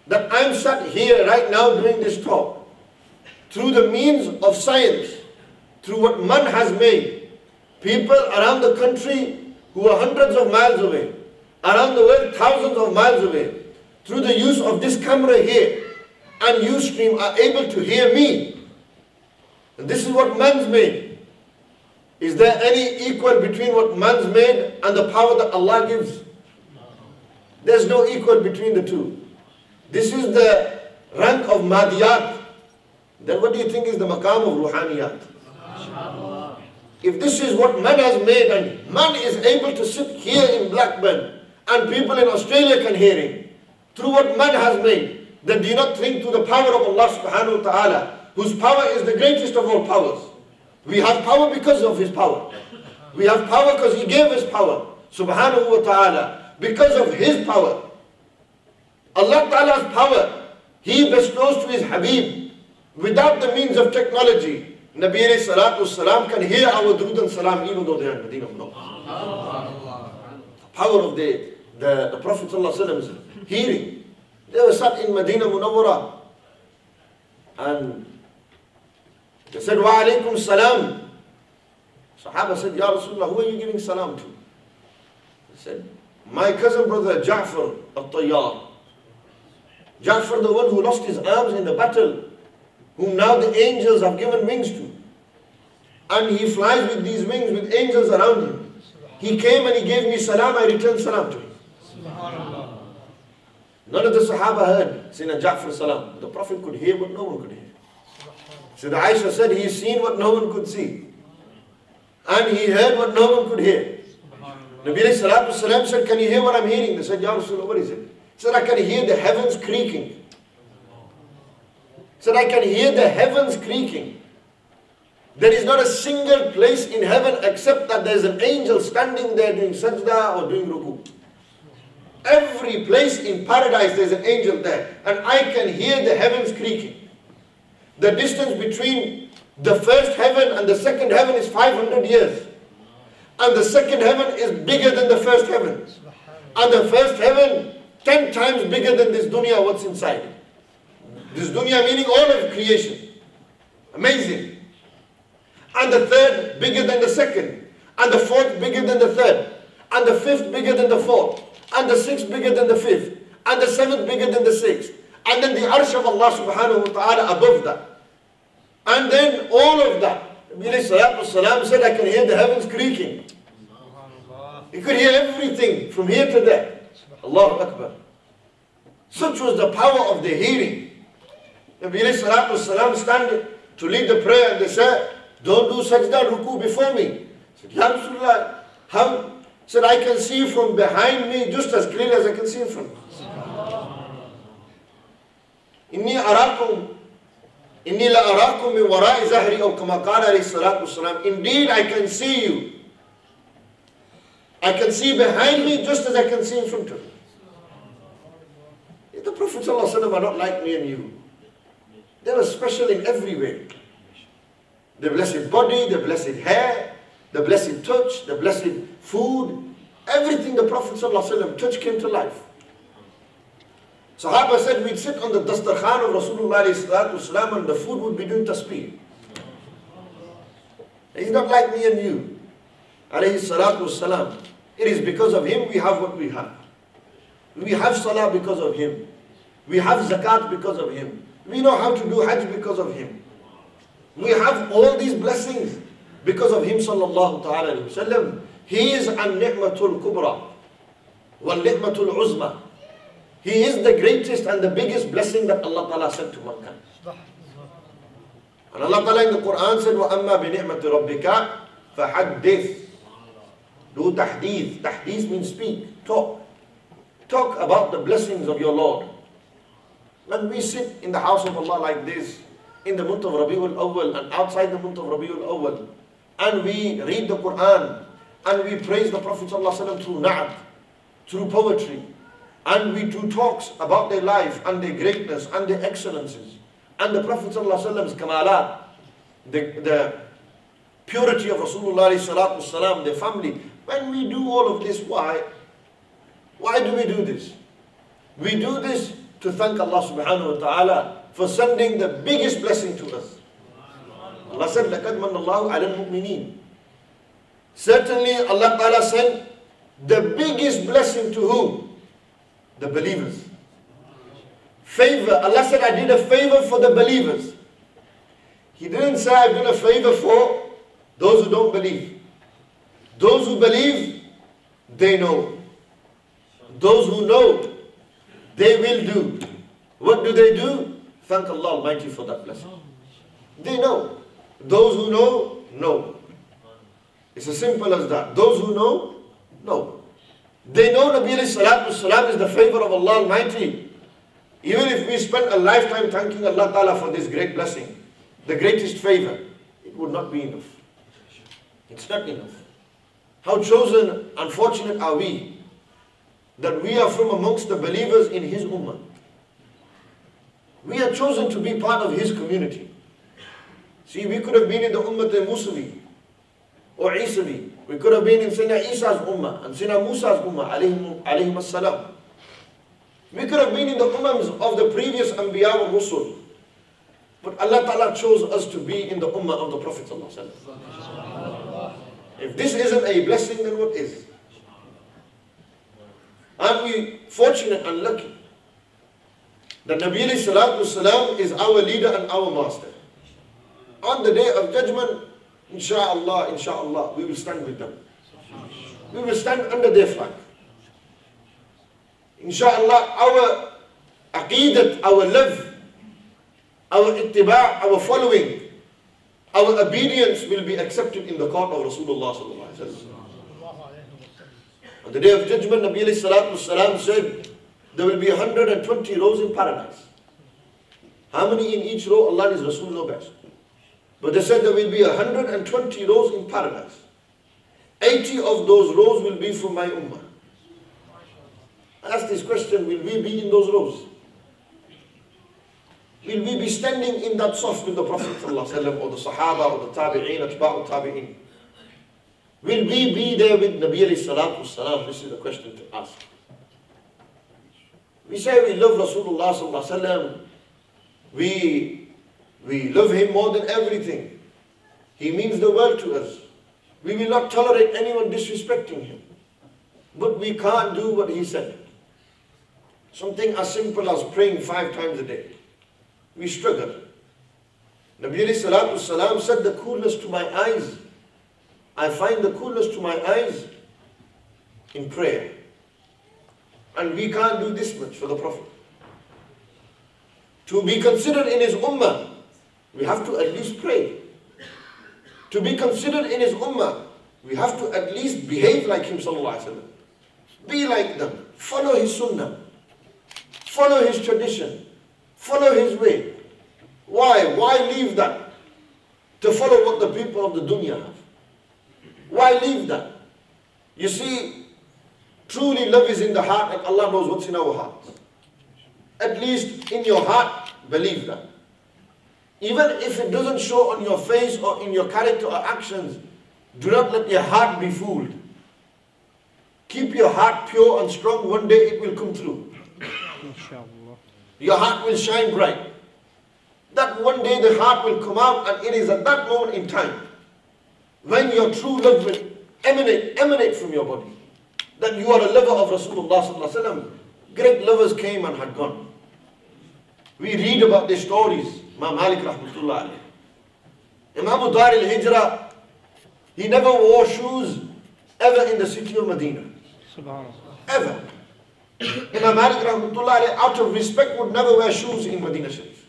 that I'm sat here right now doing this talk, through the means of science, through what man has made, people around the country who are hundreds of miles away, around the world thousands of miles away, through the use of this camera here and Ustream are able to hear me. And this is what man's made. Is there any equal between what man's made and the power that Allah gives? There's no equal between the two. This is the rank of madiyat. Then what do you think is the maqam of ruhaniyat? If this is what man has made and man is able to sit here in Blackburn and people in Australia can hear him through what man has made, then do you not think to the power of Allah subhanahu wa ta'ala, whose power is the greatest of all powers. We have power because of his power. We have power because he gave us power subhanahu wa ta'ala. Because of his power, Allah ta'ala's power, he bestows to his Habib without the means of technology. Nabi alayhi salatu salam can hear our durood and salam even though they are in Madina Munawwara. Power of the Prophet ﷺ's hearing. They were sat in Madina Munawwara and they said, Wa alaykum salam. Sahaba said, Ya Rasulullah, who are you giving salam to? He said, my cousin brother Ja'far al-Tayyar. Ja'far, the one who lost his arms in the battle, whom now the angels have given wings to. And he flies with these wings with angels around him. He came and he gave me salam, I returned salam to him. None of the Sahaba heard Sayyidina Ja'far salam. The Prophet could hear what no one could hear. So the Aisha said, he's seen what no one could see. And he heard what no one could hear. Nabi alayhi salatu salam said, can you hear what I'm hearing? They said, Ya Rasulullah, what is it? He said, I can hear the heavens creaking. He said, I can hear the heavens creaking. There is not a single place in heaven except that there is an angel standing there doing sajda or doing ruku. Every place in paradise there is an angel there. And I can hear the heavens creaking. The distance between the first heaven and the second heaven is 500 years. And the second heaven is bigger than the first heaven. And the first heaven 10 times bigger than this dunya, what's inside. This dunya meaning all of creation. Amazing. And the third bigger than the second. And the fourth bigger than the third. and the fifth bigger than the fourth, and the sixth bigger than the fifth, and the seventh bigger than the sixth, and then the arsh of Allah subhanahu wa ta'ala above that. And then all of that. Nabi sallallahu alayhi wa sallam said, I can hear the heavens creaking. You could hear everything from here to there. Allahu Akbar. Such was the power of the hearing. Nabi sallallahu alayhi wa sallam standing to lead the prayer, and they said, don't do sajda ruku before me. He said, Ya Rasulullah, how? He said, I can see from behind me just as clearly as I can see in front. Inni la arakum min wara'i zahri, or kama qala alayhi salatu wasalam. Indeed, I can see you. I can see behind me just as I can see in front of me. The Prophet ﷺ are not like me and you. They were special in every way. The blessed body, the blessed hair, the blessed touch, the blessed food. Everything the Prophet ﷺ touched came to life. Sahaba said we'd sit on the dastarkhan of Rasulullah ﷺ and the food would be doing tasbih. He's not like me and you. Alayhi salatu wasalam. It is because of him we have what we have. We have salah because of him. We have zakat because of him. We know how to do hajj because of him. We have all these blessings because of him sallallahu ta'ala alayhi wa sallam. He is an-ni'matul kubra wal-ni'matul uzma. He is the greatest and the biggest blessing that Allah ta'ala sent to mankind. And Allah ta'ala in the Quran said, وَأَمَّا بِنِعْمَةِ رَبِّكَ فَحَدِّثْ. Do tahdith. Tahdith means speak, talk. Talk about the blessings of your Lord. When we sit in the house of Allah like this, in the month of Rabiul Awwal and outside the month of Rabiul Awwal, and we read the Quran, and we praise the Prophet ﷺ through na'at, through poetry, and we do talks about their life and their greatness and their excellences, and the Prophet ﷺ's kamalat, the purity of Rasulullah ﷺ, their family. When we do all of this, why? Why do we do this? We do this to thank Allah subhanahu wa ta'ala for sending the biggest blessing to us. Allah said, لَقَدْ مَنَّ اللَّهُ عَلَى الْمُؤْمِنِينَ. Certainly Allah ta'ala sent the biggest blessing to who? The believers. Favor. Allah said, I did a favor for the believers. He didn't say, I did a favor for those who don't believe. Those who believe, they know. Those who know, they will do. What do they do? Thank Allah Almighty for that blessing. They know. Those who know, know. It's as simple as that. Those who know, know. They know Nabi sallallahu alayhi wa sallam is the favor of Allah Almighty. Even if we spend a lifetime thanking Allah Ta'ala for this great blessing, the greatest favor, it would not be enough. It's not enough. How chosen, unfortunate are we that we are from amongst the believers in his ummah. We are chosen to be part of his community. See, we could have been in the ummah al-Musawi or Isawi. We could have been in Sayyidina Isa's ummah and Sayyidina Musa's ummah, alayhim as-salam. We could have been in the ummahs of the previous Anbiya wa Rusul. But Allah Ta'ala chose us to be in the ummah of the Prophet sallallahu alaihi wasallam. If this isn't a blessing, then what is? Aren't we fortunate and lucky that Nabi sallallahu alaihi wasallam is our leader and our master? On the day of judgment, inshallah, we will stand with them. We will stand under their flag. Inshallah, our aqidat, our love, our ittiba', our following, our obedience will be accepted in the court of Rasulullah sallallahu alaihi wasallam. On the day of judgment, Nabi sallallahu alaihi wasallam said, there will be 120 rows in paradise. How many in each row? Allah and His Rasul know best. But they said there will be 120 rows in paradise. 80 of those rows will be from my ummah. I ask this question, will we be in those rows? Will we be standing in that saf with the Prophet ﷺ or the Sahaba or the Tabi'een, Atba'u Tabi'een? Will we be there with Nabi alayhi salatu wasalam? This is the question to ask. We say we love Rasulullah sallallahu alaihi wasallam. We love him more than everything. He means the world to us. We will not tolerate anyone disrespecting him. but we can't do what he said. Something as simple as praying 5 times a day. We struggle. Nabi alayhi salatu salam said, the coolness to my eyes, I find the coolness to my eyes in prayer. And we can't do this much for the Prophet. To be considered in his ummah, we have to at least pray. To be considered in his ummah, we have to at least behave like him, sallallahu alaihi wasallam. Be like them. Follow his sunnah. Follow his tradition. Follow his way. Why? Why leave that to follow what the people of the dunya have? Why leave that? You see, truly love is in the heart, and Allah knows what's in our hearts. At least in your heart, believe that. Even if it doesn't show on your face or in your character or actions, do not let your heart be fooled. Keep your heart pure and strong. One day it will come through. Your heart will shine bright. That one day the heart will come out, and it is at that moment in time when your true love will emanate from your body. That you are a lover of Rasulullah sallallahu alaihi wasallam. Great lovers came and had gone. We read about their stories. Imam Malik rahmatullah alayhi. Imam Dar al-Hijrah, he never wore shoes ever in the city of Madina. Ever. Imam Malik rahmatullah alayhi, out of respect, would never wear shoes in Madina Sharif.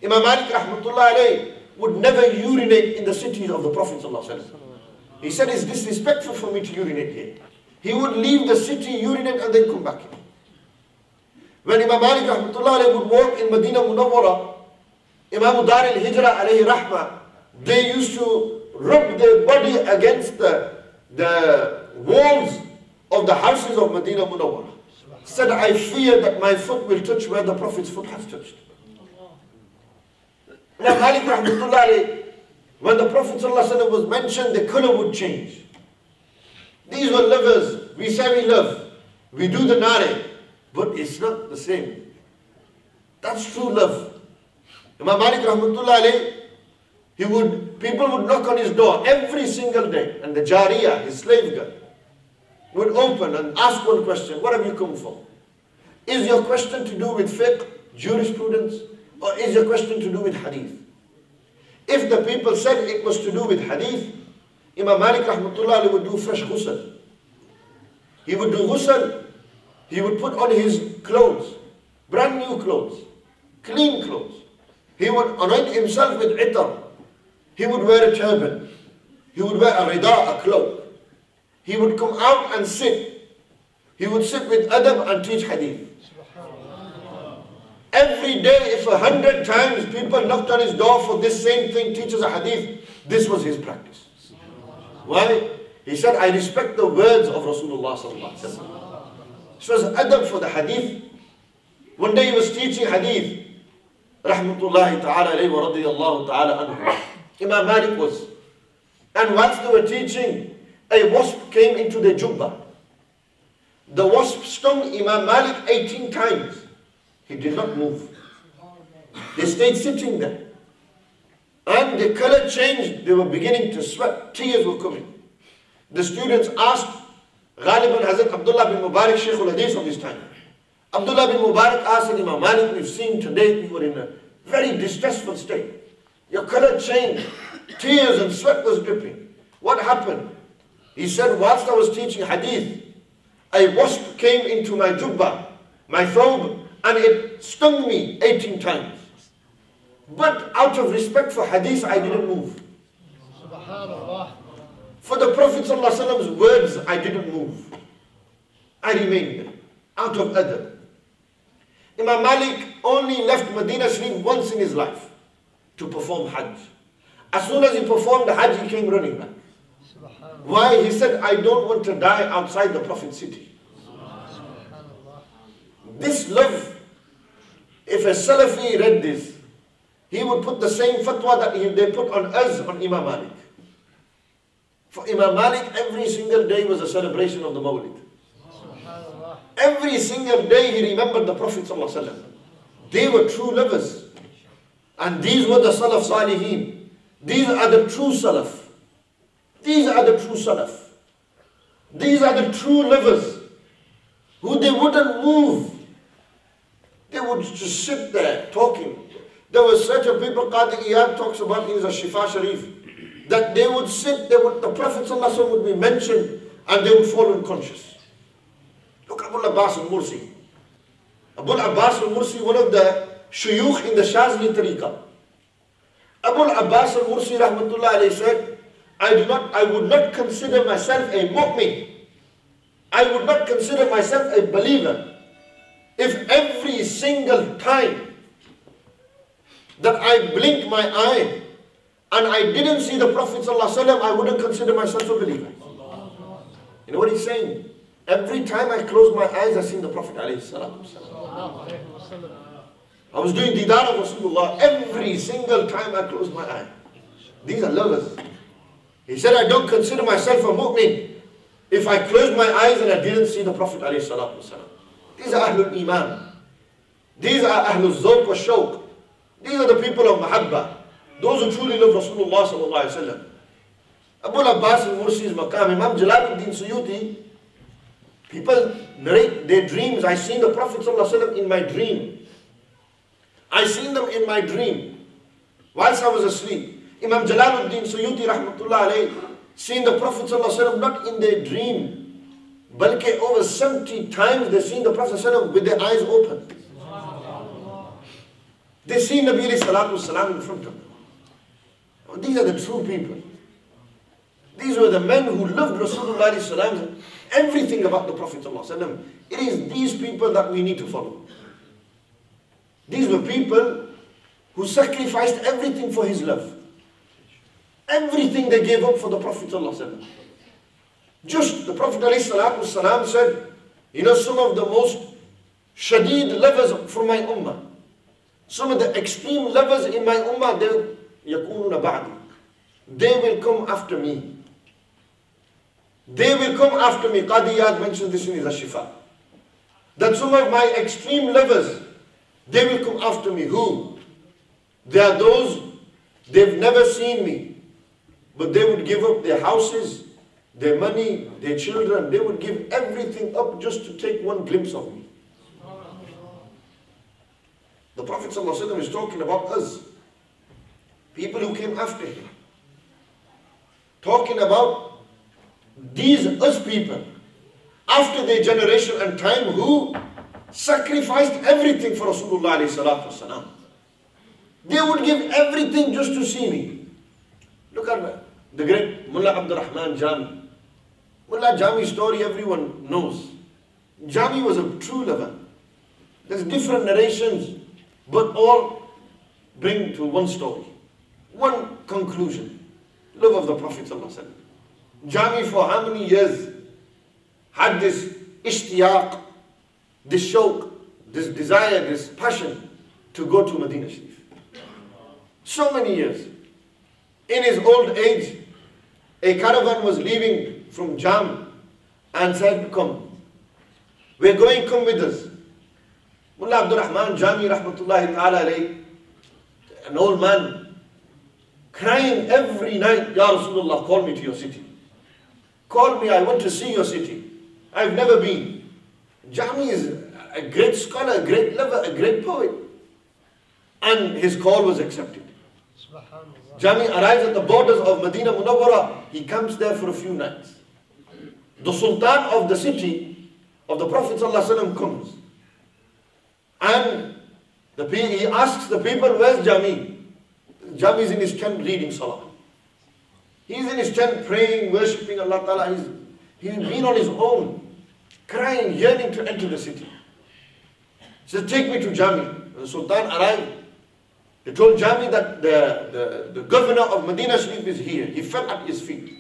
Imam Malik rahmatullah alayhi would never urinate in the city of the Prophet sallallahu alaihi wasallam. He said, it's disrespectful for me to urinate here. He would leave the city, urinate, and then come back here. When Imam Malik rahmatullah alayhi would walk in Madina Munawwara, Imam Dar al-Hijrah alayhi rahmah, they used to rub their body against the walls of the houses of Madina Munawwara. Said, I fear that my foot will touch where the Prophet's foot has touched. Now Malik rahmatullah alayhi, when the Prophet sallallahu alaihi wasallam was mentioned, the color would change. These were lovers. We say we love. We do the nare. But it's not the same. That's true love. Imam Malik rahmatullah alayhi, people would knock on his door every single day, and the Jariyah, his slave girl, would open and ask one question. What have you come for? Is your question to do with fiqh, jurisprudence, or is your question to do with hadith? If the people said it was to do with hadith, Imam Malik rahmatullah alayhi would do fresh ghusl. He would do ghusl. He would put on his clothes, brand new clothes, clean clothes. He would anoint himself with itar. He would wear a turban. He would wear a rida, a cloak. He would come out and sit. He would sit with adab and teach hadith. Every day, if 100 times people knocked on his door for this same thing, teaches a hadith, this was his practice. Why? He said, I respect the words of Rasulullah sallallahu alaihi wasallam. This was adab for the hadith. One day he was teaching hadith. Rahmatullahi ta'ala alayhi wa radiyallahu ta'ala anhu. Imam Malik was. And whilst they were teaching, a wasp came into the jubbah. The wasp stung Imam Malik 18 times. He did not move. They stayed sitting there. And the color changed. They were beginning to sweat. Tears were coming. The students asked Ghaliban Hazrat Abdullah bin Mubarak, Shaykh al-Hadith of his time. Abdullah bin Mubarak asked Imam Malik, we've seen today you were in a very distressful state. Your color changed. Tears and sweat was dripping. What happened? He said, whilst I was teaching hadith, a wasp came into my jubbah, my thobe, and it stung me 18 times. But out of respect for hadith, I didn't move. Subhanallah. For the Prophet ﷺ's words, I didn't move. I remained there, out of adab. Imam Malik only left Madina Sharif once in his life to perform Hajj. As soon as he performed the Hajj, he came running back. Why? He said, I don't want to die outside the Prophet's city. This love, if a Salafi read this, he would put the same fatwa that they put on us on Imam Malik. For Imam Malik, every single day was a celebration of the Mawlid. Every single day he remembered the Prophet ﷺ. They were true lovers. And these were the Salaf Salihin. These are the true Salaf. These are the true Salaf. These are the true livers, who they wouldn't move. They would just sit there talking. There were certain people, Qadi Iyad talks about in the Shifa Sharif, that they would sit, the Prophet ﷺ would be mentioned and they would fall unconscious. Look, Abu Abbas al-Mursi. Abu Abbas al-Mursi, one of the shuyukh in the Shazli Tariqah. Abu Abbas al-Mursi rahmatullah alayhi said, I would not consider myself a mu'min. I would not consider myself a believer if every single time that I blinked my eye and I didn't see the Prophet ﷺ, I wouldn't consider myself a believer. You know what he's saying? Every time I close my eyes, I see the Prophet ﷺ. I was doing didar of Rasulullah every single time I close my eye. These are lovers. He said, I don't consider myself a mu'min if I closed my eyes and I didn't see the Prophet ﷺ. These are Ahlul Iman. These are Ahlul Zawq wa Shawq. These are the people of Mahabba. Those who truly love Rasulullah sallallahu alayhi wa sallam. Abu Abbas al-Mursi's maqam, Imam Jalaluddin Suyuti, people narrate their dreams. I seen the Prophet sallallahu alayhi wa sallam in my dream. I seen them in my dream whilst I was asleep. Imam Jalaluddin Suyuti rahmatullah alayhi seen the Prophet sallallahu alayhi wa sallam not in their dream, but over 70 times they seen the Prophet sallallahu alayhi wa sallam with their eyes open. They see Nabi alayhi salatu wasalam in front of them. These are the true people. These were the men who loved Rasulullah alayhi salam, everything about the Prophet sallallahu alayhi wa sallam. It is these people that we need to follow. These were people who sacrificed everything for his love. Everything they gave up for the Prophet sallallahu alayhi wa sallam. Just the Prophet alayhi salatu wasalam said, you know, some of the most shadeed lovers for my ummah, some of the extreme lovers in my ummah, they will come after me. They will come after me. Qadi Iyad mentions this in his Ashifa. That some of my extreme lovers, they will come after me. Who? They are those, they've never seen me, but they would give up their houses, their money, their children. They would give everything up just to take one glimpse of me. The Prophet ﷺ is talking about us, people who came after him. Talking about these us people, after their generation and time, who sacrificed everything for Rasulullah ﷺ. They would give everything just to see me. Look at the great Mullah Abdul Rahman Jami. Mullah Jami's story everyone knows. Jami was a true lover. There's different narrations, but all bring to one story, one conclusion. Love of the Prophet ﷺ. Jami for how many years had this ishtiyaq, this shawq, this desire, this passion to go to Madina Sharif. So many years. In his old age, a caravan was leaving from Jam and said, come, we're going, come with us. Mullah Abdul Rahman Jami rahmatullahi ta'ala alayhi, an old man, crying every night, Ya Rasulullah, call me to your city. Call me, I want to see your city. I've never been. Jami is a great scholar, a great lover, a great poet. And his call was accepted. Jami arrives at the borders of Madina Munawwara. He comes there for a few nights. The Sultan of the city of the Prophet ﷺ comes. And he asks the people, where's Jami? Jami is in his tent reading Salah. He's in his tent praying, worshipping Allah Ta'ala. He's been on his own, crying, yearning to enter the city. He says, take me to Jami. When the Sultan arrived, he told Jami that the governor of Madina Sharif is here. He fell at his feet.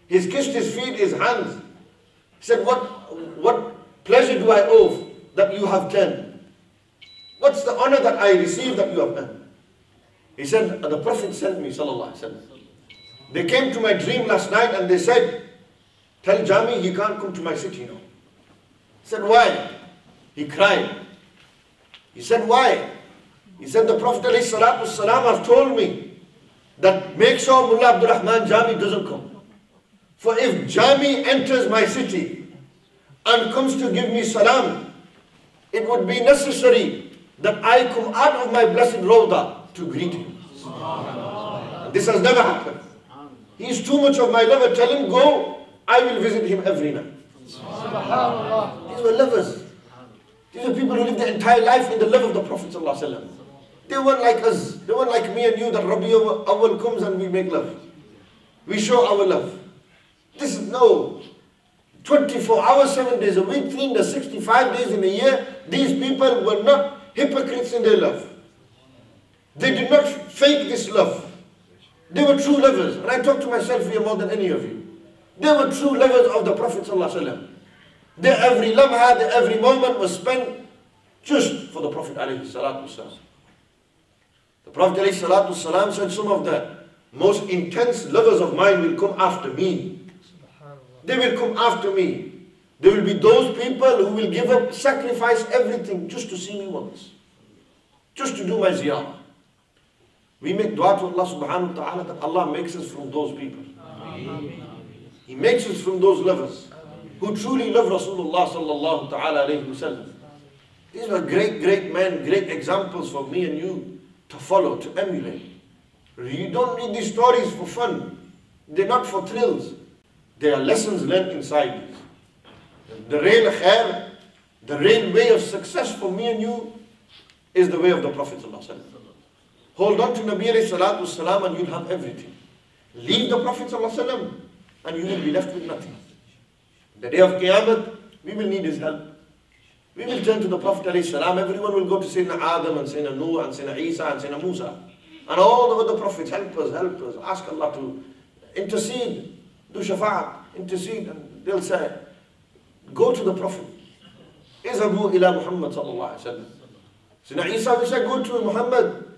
He kissed his feet, his hands. He said, what pleasure do I owe that you have done? What's the honor that I receive that you have done? He said, the Prophet sent me, sallallahu alaihi wasallam. They came to my dream last night and they said, tell Jami he can't come to my city now. He said, why? He cried. He said, why? He said, the Prophet ﷺ have told me that make sure Mullah Abdul Rahman Jami doesn't come. For if Jami enters my city and comes to give me salam, it would be necessary that I come out of my blessed Rawda to greet him. This has never happened. He is too much of my lover. Tell him, go, I will visit him every night. These were lovers. These are people who lived their entire life in the love of the Prophet ﷺ. They weren't like us. They weren't like me and you that Rabi Awwal comes and we make love. We show our love. This is no. 24 hours, 7 days a week, 365 days in a year, these people were not hypocrites in their love. They did not fake this love. They were true lovers. And I talk to myself here more than any of you. They were true lovers of the Prophet ﷺ. Their every lamha, their every moment was spent just for the Prophet ﷺ. The Prophet ﷺ said, some of the most intense lovers of mine will come after me. They will come after me. There will be those people who will give up, sacrifice everything just to see me once. Just to do my ziyarah. We make dua to Allah subhanahu wa ta'ala that Allah makes us from those people. He makes us from those lovers who truly love Rasulullah sallallahu ta'ala alayhi wa sallam. These are great, great men, great examples for me and you to follow, to emulate. You don't read these stories for fun. They're not for thrills. They are lessons learned inside these. The real khair, the real way of success for me and you is the way of the Prophet sallallahu alaihi wasallam. Hold on to Nabi alayhi salatu wasalam and you'll have everything. Leave the Prophet sallallahu alaihi wasallam and you will be left with nothing. The day of Qiyamah, we will need his help. We will turn to the Prophet alayhi salam. Everyone will go to Sayyidina Adam and Sayyidina Nuh and Sayyidina Isa and Sayyidina Musa. And all the other prophets, help us. Ask Allah to intercede, do shafa'at, intercede. And they'll say, go to the Prophet. Izhabu ila Muhammad sallallahu alayhi wa sallam. Sayyidina Isa will say, go to Muhammad.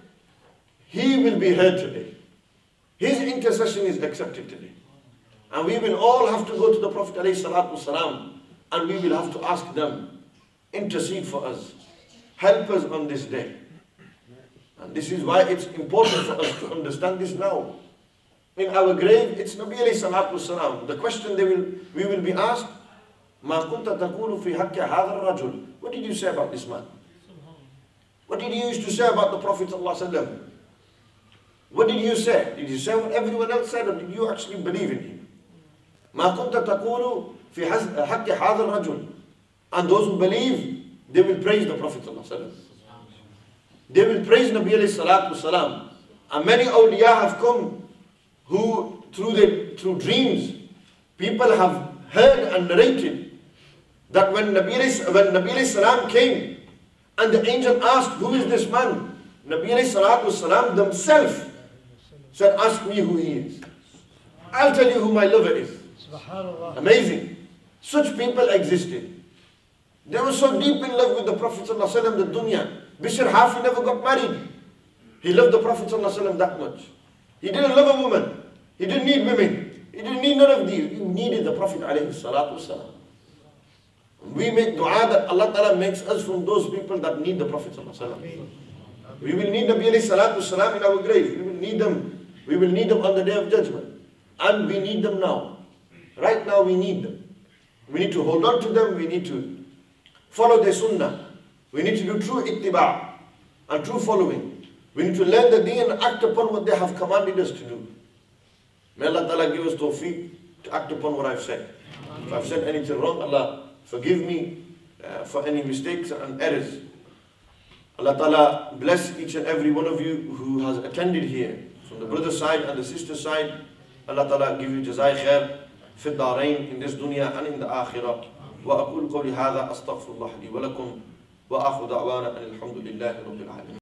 He will be heard today. His intercession is accepted today. And we will all have to go to the Prophet ﷺ and we will have to ask them, intercede for us. Help us on this day. And this is why it's important for us to understand this now. In our grave, it's Nabi ﷺ. The question we will be asked, مَا كُنْتَ تَقُولُ فِي حَقِّ هَذَا الرَّجُلِ. What did you say about this man? What did you used to say about the Prophet ﷺ? What did you say? Did you say what everyone else said, or did you actually believe in him? مَا كُنْتَ تَقُولُ فِي حَقِّ هَذَا الرَّجُلِ. And those who believe, they will praise the Prophet ﷺ. They will praise Nabi ﷺ. And many awliya have come who, through dreams, people have heard and narrated that when Nabi ﷺ came and the angel asked, who is this man? Nabi ﷺ themselves said, ask me who he is. I'll tell you who my lover is. Amazing. Such people existed. They were so deep in love with the Prophet ﷺ, the dunya. Bishr Hafi never got married. He loved the Prophet ﷺ that much. He didn't love a woman. He didn't need women. He didn't need none of these. He needed the Prophet ﷺ. We make dua that Allah Ta'ala makes us from those people that need the Prophet ﷺ. We will need Nabi ﷺ in our grave. We will need them. We will need them on the day of judgment. And we need them now. Right now we need them. We need to hold on to them. We need to follow their sunnah. We need to do true ittiba' and true following. We need to learn the deen and act upon what they have commanded us to do. May Allah Ta'ala give us tawfiq to act upon what I've said. If I've said anything wrong, Allah forgive me for any mistakes and errors. Allah Ta'ala bless each and every one of you who has attended here, from the brother side and the sister side. Allah Ta'ala give you jazai khair fi ad-darain, in this dunya and in the akhirah. Wa aqulu qawli hadha astaghfirullah li wa lakum wa akhu da'wana alhamdulillahi rabbil alamin.